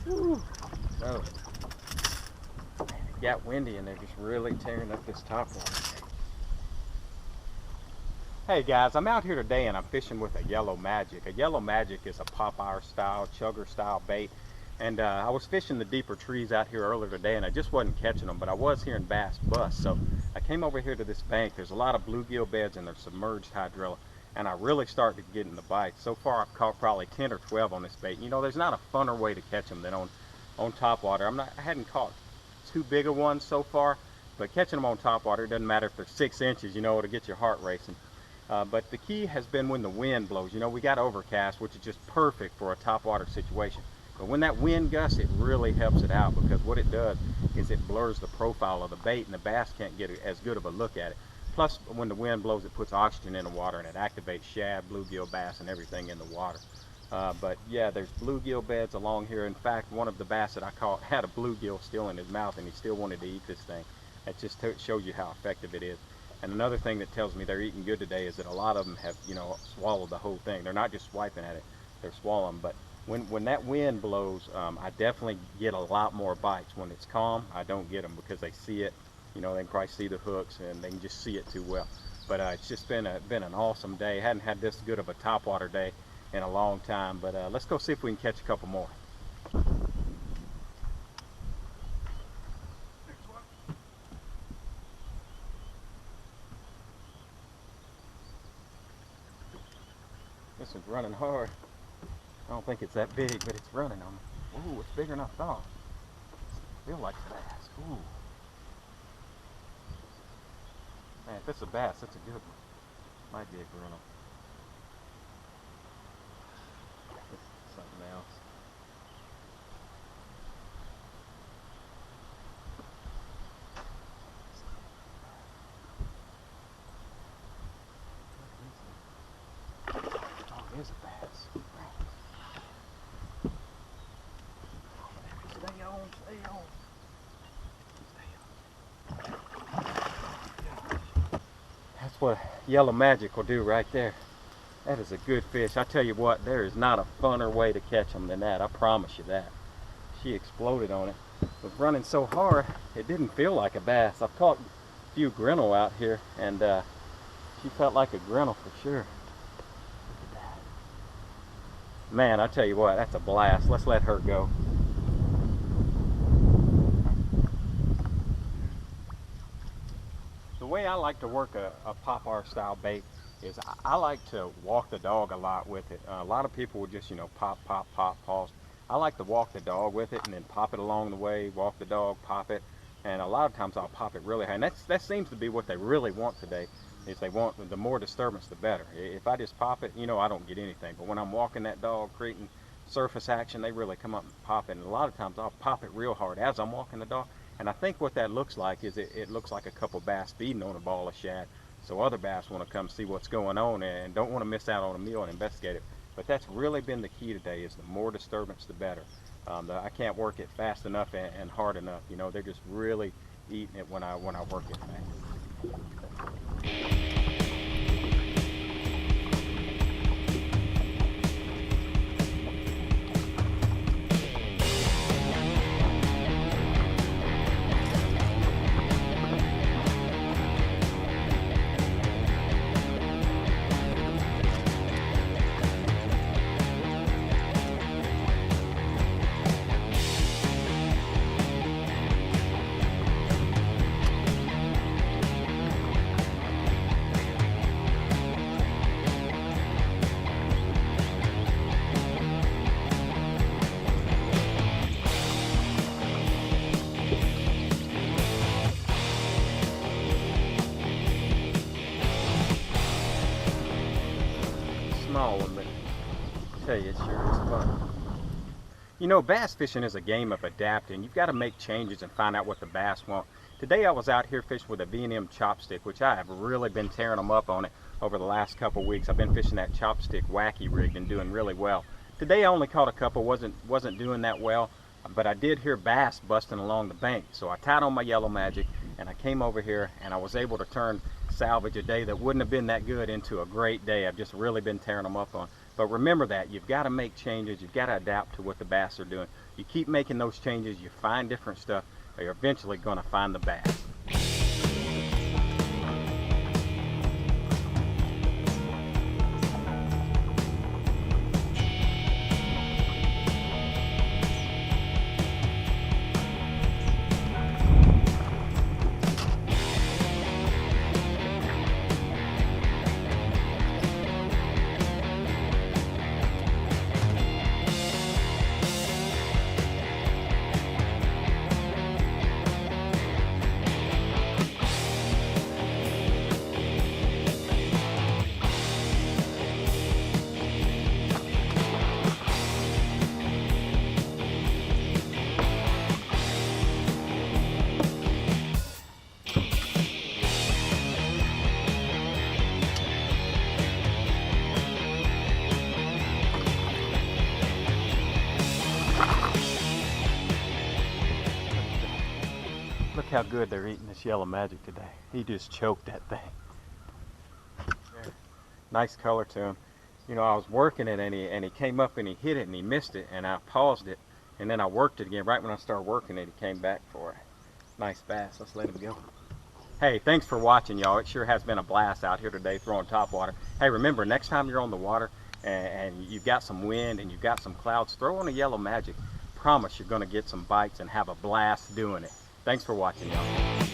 Whew. So, it got windy and they're just really tearing up this top water. Hey guys, I'm out here today and I'm fishing with a yellow magic. A yellow magic is a Popeye style, chugger style bait. And I was fishing the deeper trees out here earlier today and I just wasn't catching them, but I was hearing bass bust. So I came over here to this bank. There's a lot of bluegill beds and there's submerged hydrilla. And I really started getting the bites. So far I've caught probably 10 or 12 on this bait. You know, there's not a funner way to catch them than on top water. I hadn't caught too big of ones so far, but catching them on top water, it doesn't matter if they're 6 inches, you know, it'll get your heart racing. But the key has been when the wind blows. You know, we got overcast, which is just perfect for a topwater situation. But when that wind gusts, it really helps it out, because what it does is it blurs the profile of the bait and the bass can't get as good of a look at it. Plus, when the wind blows, it puts oxygen in the water and it activates shad, bluegill, bass, and everything in the water. But yeah, there's bluegill beds along here. In fact, one of the bass that I caught had a bluegill still in his mouth and he still wanted to eat this thing. That just shows you how effective it is. And another thing that tells me they're eating good today is that a lot of them have, you know, swallowed the whole thing. They're not just swiping at it, they're swallowing. But when that wind blows, I definitely get a lot more bites. When it's calm, I don't get them because they see it. You know, they can probably see the hooks and they can just see it too well. But it's just been an awesome day. Hadn't had this good of a topwater day in a long time. But let's go see if we can catch a couple more. This one's running hard. I don't think it's that big, but it's running on me. Ooh, it's bigger than I thought. I feel like a bass. Ooh. Man, if it's a bass, that's a good one. Might be a grinnell. It's something else. Oh, there's a bass. Stay on, stay on. That's what yellow magic will do right there. That is a good fish. I tell you what, there is not a funner way to catch them than that. I promise you that. She exploded on it. It was running so hard, it didn't feel like a bass. I've caught a few grinnell out here, and she felt like a grinnell for sure. Look at that. Man, I tell you what, that's a blast. Let's let her go. The way I like to work a Popeye style bait is I like to walk the dog a lot with it. A lot of people will just, you know, pop, pop, pop, pause. I like to walk the dog with it and then pop it along the way, walk the dog, pop it. And a lot of times I'll pop it really high. And that seems to be what they really want today, is they want the more disturbance, the better. If I just pop it, you know, I don't get anything. But when I'm walking that dog, creating surface action, they really come up and pop it. And a lot of times I'll pop it real hard as I'm walking the dog. And I think what that looks like is it looks like a couple bass feeding on a ball of shad. So other bass want to come see what's going on and don't want to miss out on a meal and investigate it. But that's really been the key today, is the more disturbance, the better. I can't work it fast enough and hard enough. You know, they're just really eating it when I work it fast. Small one, but I tell you, it sure is fun. You know, bass fishing is a game of adapting. You've got to make changes and find out what the bass want. Today I was out here fishing with a B&M chopstick, which I have really been tearing them up on it over the last couple weeks. I've been fishing that chopstick wacky rigged and doing really well. Today I only caught a couple, wasn't doing that well, but I did hear bass busting along the bank. So I tied on my yellow magic and I came over here and I was able to turn salvage a day that wouldn't have been that good into a great day. I've just really been tearing them up on. But remember that you've got to make changes, you've got to adapt to what the bass are doing. You keep making those changes, you find different stuff, you're eventually going to find the bass. Look how good they're eating this yellow magic today. He just choked that thing. Yeah. Nice color to him. You know, I was working it and he came up and he hit it and he missed it, and I paused it and then I worked it again. Right when I started working it, he came back for it. Nice bass. Let's let him go. Hey, thanks for watching, y'all. It sure has been a blast out here today throwing topwater. Hey, remember, next time you're on the water and you've got some wind and you've got some clouds, throw on a yellow magic. Promise you're going to get some bites and have a blast doing it. Thanks for watching, y'all.